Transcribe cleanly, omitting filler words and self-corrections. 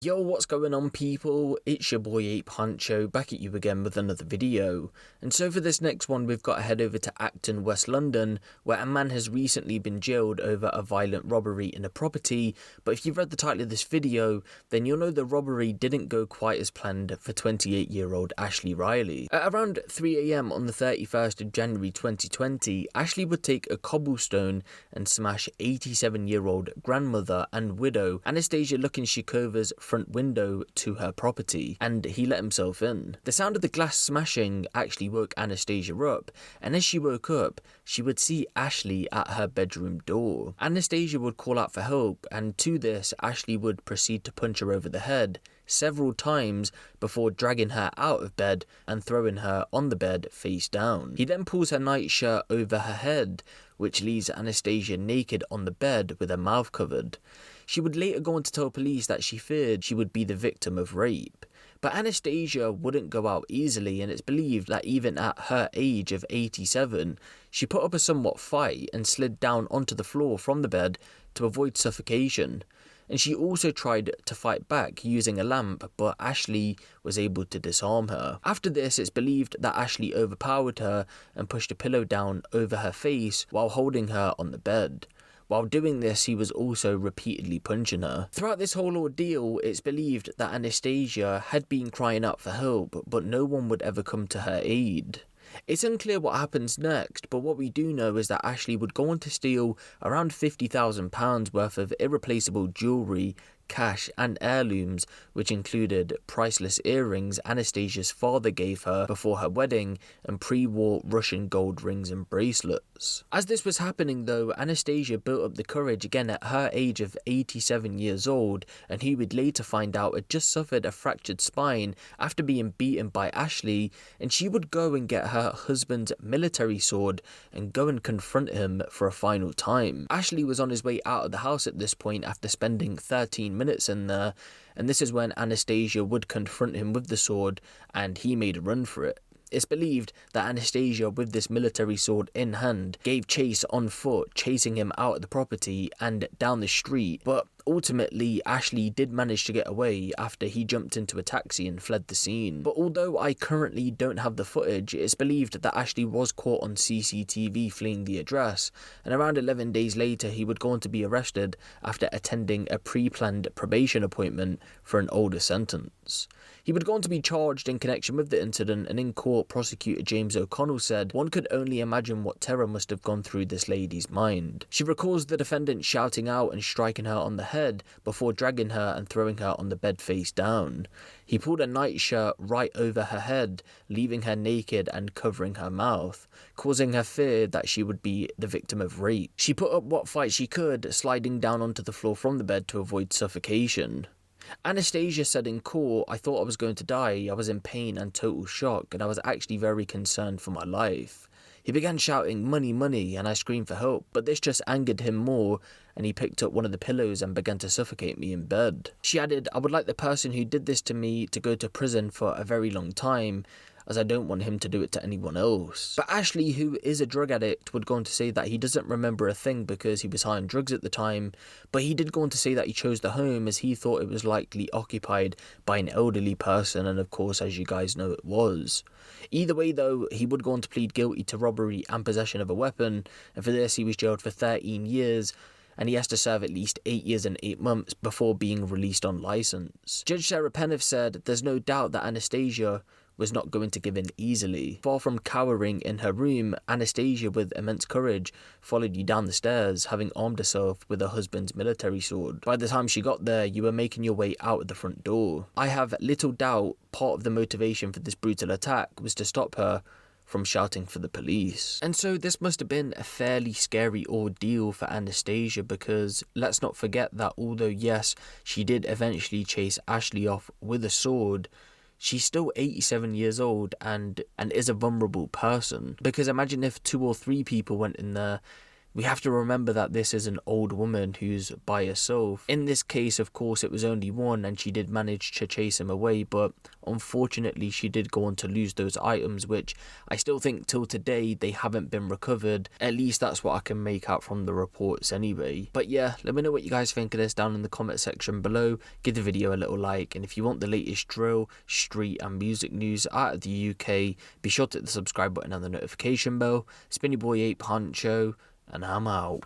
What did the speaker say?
Yo, what's going on, people? It's your boy Ape Huncho, back at you again with another video. And so for this next one, we've got to head over to Acton, West London, where a man has recently been jailed over a violent robbery in a property. But if you've read the title of this video, then you'll know the robbery didn't go quite as planned for 28-year-old Ashley Riley. At around 3 AM on the 31st of January 2020, Ashley would take a cobblestone and smash 87-year-old grandmother and widow Anastasia Lukianchikova's front window to her property, and he let himself in. The sound of the glass smashing actually woke Anastasia up, and as she woke up, she would see Ashley at her bedroom door. Anastasia would call out for help, and to this, Ashley would proceed to punch her over the head several times before dragging her out of bed and throwing her on the bed face down. He then pulls her nightshirt over her head, which leaves Anastasia naked on the bed with her mouth covered. She would later go on to tell police that she feared she would be the victim of rape. But Anastasia wouldn't go out easily, and it's believed that even at her age of 87, she put up a somewhat fight and slid down onto the floor from the bed to avoid suffocation. And she also tried to fight back using a lamp, but Ashley was able to disarm her. After this, it's believed that Ashley overpowered her and pushed a pillow down over her face while holding her on the bed. While doing this, he was also repeatedly punching her. Throughout this whole ordeal, it's believed that Anastasia had been crying out for help, but no one would ever come to her aid. It's unclear what happens next, but what we do know is that Ashley would go on to steal around £50,000 worth of irreplaceable jewellery, cash and heirlooms, which included priceless earrings Anastasia's father gave her before her wedding and pre-war Russian gold rings and bracelets. As this was happening though, Anastasia built up the courage again at her age of 87 years old, and he would later find out had just suffered a fractured spine after being beaten by Ashley, and she would go and get her husband's military sword and go and confront him for a final time. Ashley was on his way out of the house at this point after spending 13 minutes in there, and this is when Anastasia would confront him with the sword and he made a run for it. It's believed that Anastasia, with this military sword in hand, gave chase on foot, chasing him out of the property and down the street, but ultimately Ashley did manage to get away after he jumped into a taxi and fled the scene. But although I currently don't have the footage, it's believed that Ashley was caught on CCTV fleeing the address, and around 11 days later he would go on to be arrested after attending a pre-planned probation appointment for an older sentence. He would go on to be charged in connection with the incident, and in court, prosecutor James O'Connell said one could only imagine what terror must have gone through this lady's mind. She recalls the defendant shouting out and striking her on the head before dragging her and throwing her on the bed face down. He pulled a nightshirt right over her head, leaving her naked and covering her mouth, causing her fear that she would be the victim of rape. She put up what fight she could, sliding down onto the floor from the bed to avoid suffocation. Anastasia said in court, "I thought I was going to die. I was in pain and total shock, and I was actually very concerned for my life. He began shouting, 'Money, money,' and I screamed for help, but this just angered him more, and he picked up one of the pillows and began to suffocate me in bed." She added, "I would like the person who did this to me to go to prison for a very long time, as I don't want him to do it to anyone else." But Ashley, who is a drug addict, would go on to say that he doesn't remember a thing because he was high on drugs at the time, but he did go on to say that he chose the home as he thought it was likely occupied by an elderly person, and of course, as you guys know, it was. Either way though, he would go on to plead guilty to robbery and possession of a weapon, and for this he was jailed for 13 years, and he has to serve at least 8 years and 8 months before being released on license. Judge Sarah Penniff said, "There's no doubt that Anastasia was not going to give in easily. Far from cowering in her room, Anastasia, with immense courage, followed you down the stairs, having armed herself with her husband's military sword. By the time she got there, you were making your way out of the front door. I have little doubt part of the motivation for this brutal attack was to stop her from shouting for the police." And so this must have been a fairly scary ordeal for Anastasia, because let's not forget that although yes, she did eventually chase Ashley off with a sword, she's still 87 years old and is a vulnerable person. Because imagine if 2 or 3 people went in there, We have to remember that this is an old woman who's by herself. In this case, of course, it was only one and she did manage to chase him away, but unfortunately she did go on to lose those items, which I still think till today they haven't been recovered. At least that's what I can make out from the reports anyway. But yeah, let me know what you guys think of this down in the comment section below. Give the video a little like, and if you want the latest drill, street and music news out of the UK, be sure to hit the subscribe button and the notification bell. It's been your boy Huncho, and I'm out.